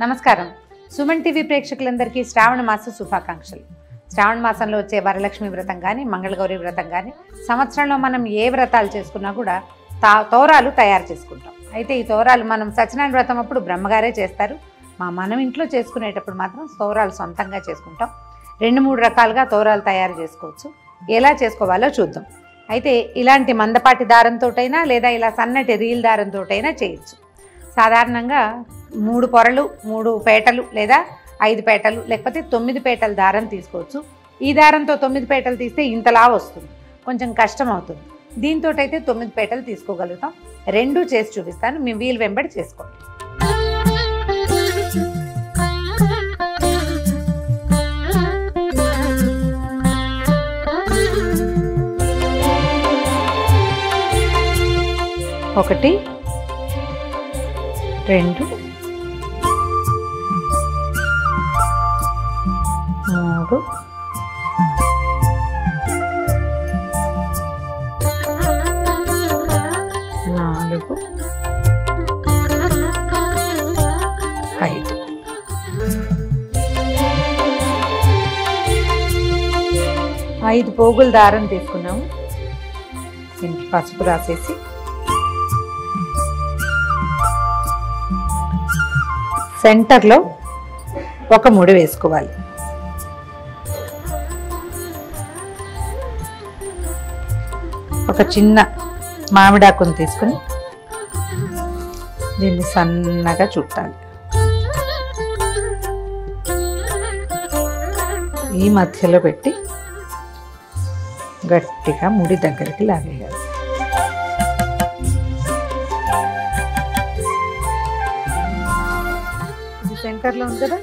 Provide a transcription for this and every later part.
నమస్కారం. సుమన్ టీవీ ప్రేక్షకులందరికీ శ్రావణ మాస శుభాకాంక్షలు. శ్రావణ మాసంలో వచ్చే వరలక్ష్మి వ్రతం కానీ మంగళగౌరి వ్రతం కానీ సంవత్సరంలో మనం ఏ వ్రతాలు చేసుకున్నా కూడా తోరాలు తయారు చేసుకుంటాం. అయితే ఈ తోరాలు మనం సత్యనారాయణ వ్రతం అప్పుడు బ్రహ్మగారే చేస్తారు. మనం ఇంట్లో చేసుకునేటప్పుడు మాత్రం తోరాలు సొంతంగా చేసుకుంటాం. 2-3 రకాలుగా తోరాలు తయారు చేసుకోవచ్చు. ఎలా చేసుకోవాలో చూద్దాం. అయితే ఇలాంటి మందపాటి దారంతోటైనా లేదా ఇలా సన్నటి రీల్ దారంతోటైనా చేయొచ్చు. సాధారణంగా 3 పొరలు 3 పేటలు లేదా 5 పేటలు లేకపోతే 9 పేటల దారం తీసుకోవచ్చు. ఈ దారంతో 9 పేటలు తీస్తే ఇంతలా వస్తుంది, కొంచెం కష్టం అవుతుంది. దీంతో అయితే 9 పేటలు తీసుకోగలుగుతాం. 2 చేసి చూపిస్తాను, మీ వీలు వెంబడి చేసుకోండి. ఒకటి 2 3 4 5 5 పోగుల దారం తీసుకున్నాము. దీనికి పసుపు రాసేసి సెంటర్లో ఒక ముడి వేసుకోవాలి. ఒక చిన్న మామిడాకును తీసుకుని దీన్ని సన్నగా చుట్టాలి. ఈ మధ్యలో పెట్టి గట్టిగా ముడి దగ్గరికి లాగేయాలి. సెంటర్లో ఉంది కదా,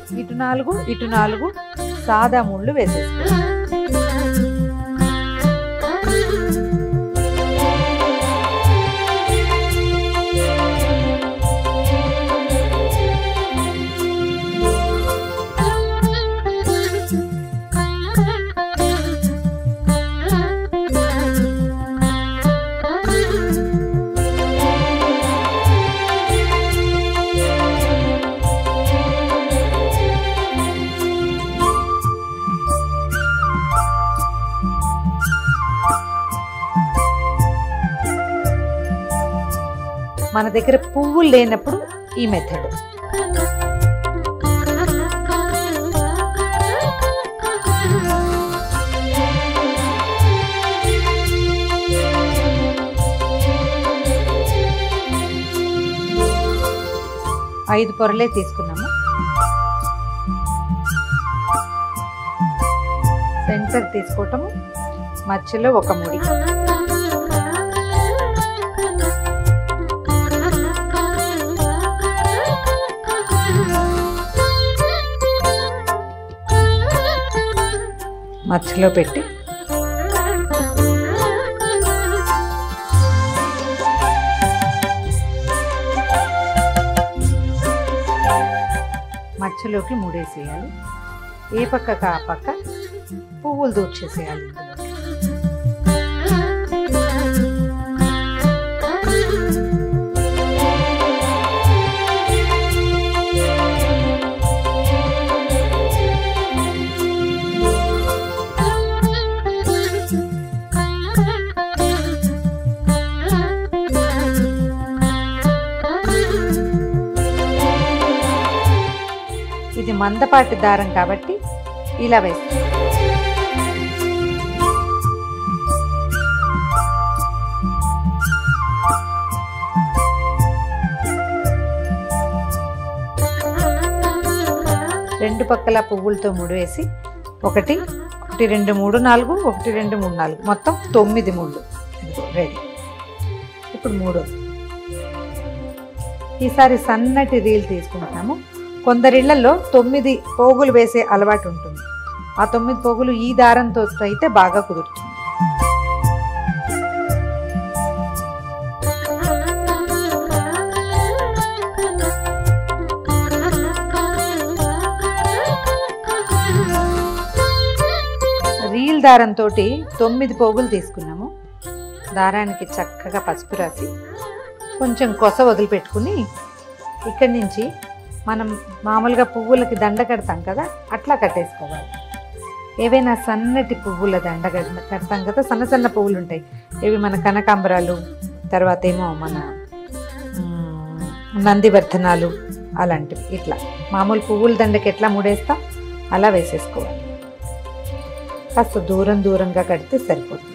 ఇటు 4 సాదా ముళ్ళు వేసేసుకోవాలి. మన దగ్గర పువ్వులు లేనప్పుడు ఈ మెథడ్. ఐదు పొరలే తీసుకున్నాము. సెంటర్ తీసుకోవటము, మధ్యలో ఒక ముడి. మధ్యలో పెట్టి మధ్యలోకి ముడేసేయాలి. ఏ పక్కకు ఆ పక్క పువ్వులు దూర్చేసేయాలి. ఇది మందపాటి దారం కాబట్టి ఇలా వేస్తాం. రెండు పక్కల పువ్వులతో ముడివేసి 1 2 3 4 1 2 3 4 మొత్తం 9 ముళ్ళు రెడీ. ఇప్పుడు 3. ఈసారి సన్నటి రీల్ తీసుకుంటాము. కొందరిళ్లలో 9 పోగులు వేసే అలవాటు ఉంటుంది. ఆ 9 పోగులు ఈ దారంతో అయితే బాగా కుదురుతుంది. రీల్ దారంతో 9 పోగులు తీసుకున్నాము. దారానికి చక్కగా పసుపు రాసి కొంచెం కొస వదిలిపెట్టుకుని ఇక్కడి నుంచి మనం మామూలుగా పువ్వులకి దండ కడతాం కదా, అట్లా కట్టేసుకోవాలి. ఏవైనా సన్నటి పువ్వుల దండ కడతాం కదా, సన్న సన్న పువ్వులు ఉంటాయి, ఇవి మన కనకాంబరాలు, తర్వాత ఏమో మన నందివర్ధనాలు అలాంటివి. ఇట్లా మామూలు పువ్వుల దండకి ఎట్లా ముడేస్తాం అలా వేసేసుకోవాలి. కాస్త దూరంగా కడితే సరిపోతుంది.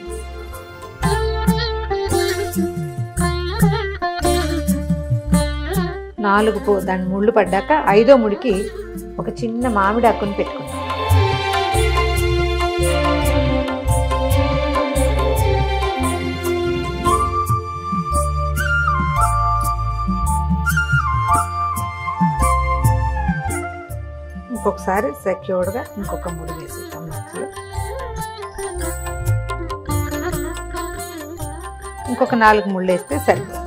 దాని ముళ్ళు పడ్డాక 5వ ముడికి ఒక చిన్న మామిడి ఆకుని పెట్టుకుంటాం. ఇంకొకసారి సెక్యూర్డ్గా ఇంకొక ముడి వేసేద్దాం మధ్యలో. ఇంకొక 4 ముళ్ళు వేస్తే సరిపోతుంది.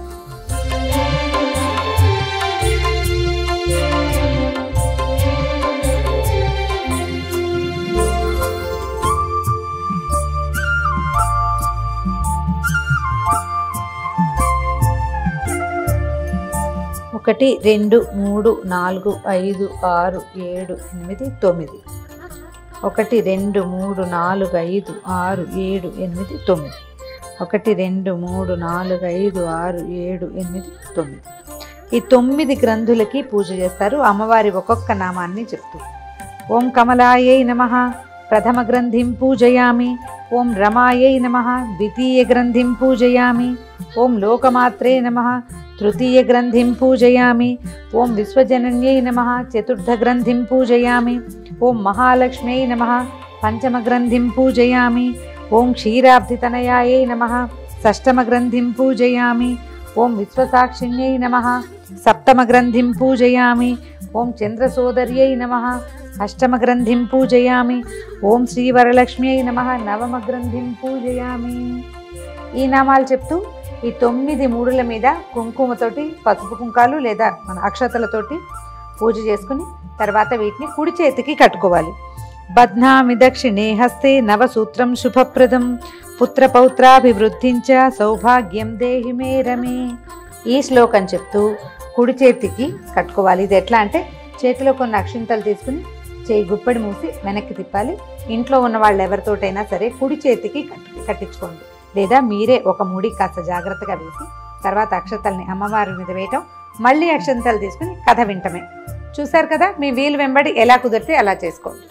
ఒకటి 2 3 4 5 6 7 8 9. 1 2 3 4 5 6 7 8 9. 1 2 3 4 5 6 7 8 9. ఈ 9 గ్రంథులకి పూజ చేస్తారు. అమ్మవారి ఒక్కొక్క నామాన్ని చెప్తూ ఓం కమలాయై నమః ప్రథమ గ్రంథిం పూజయామి, ఓం రమాయై నమః ద్వితీయ గ్రంథిం పూజయామి, ఓం లోకమాత్రే నమః తృతీయ గ్రంథిం పూజయామి, ఓం విశ్వజనన్యై నమః చతుర్థ గ్రంథిం పూజయామి, ఓం మహాలక్ష్మ్యై నమః పంచమ గ్రంథిం పూజయామి, ఓం క్షీరాబ్ధితనయాయై నమః షష్టమ గ్రంథిం పూజయామి, ఓం విశ్వసాక్షిణ్యై నమః సప్తమ గ్రంథిం పూజయామి, ఓం చంద్రసోదర్యై నమః అష్టమ గ్రంథిం పూజయామి, ఓం శ్రీవరలక్ష్మ్యై నమః నవమ గ్రంథిం పూజయామి. ఈ నామాలు చెప్తూ ఈ 9 మూడుల మీద కుంకుమతోటి, పసుపు కుంకాలు లేదా మన అక్షతలతోటి పూజ చేసుకుని తర్వాత వీటిని కుడి చేతికి కట్టుకోవాలి. బధ్నామి దక్షిణే హస్తే నవసూత్రం శుభప్రదం పుత్రపౌత్రాభివృద్ధించ సౌభాగ్యం దేహి మే రమే. ఈ శ్లోకం చెప్తూ కుడి చేతికి కట్టుకోవాలి. ఇది ఎట్లా అంటే చేతిలో కొన్ని అక్షింతలు తీసుకుని చేయి గుప్పడి మూసి వెనక్కి తిప్పాలి. ఇంట్లో ఉన్న వాళ్ళు ఎవరితోటైనా సరే కుడి చేతికి కట్టించుకోండి, లేదా మీరే ఒక ముడి కాస్త జాగ్రత్తగా వేసి తర్వాత అక్షతల్ని అమ్మవారి మీద వేయటం, మళ్ళీ అక్షంతలు తీసుకుని కథ వింటమే. చూశారు కదా, మీ వీలు వెంబడి ఎలా కుదిరితే అలా చేసుకోండి.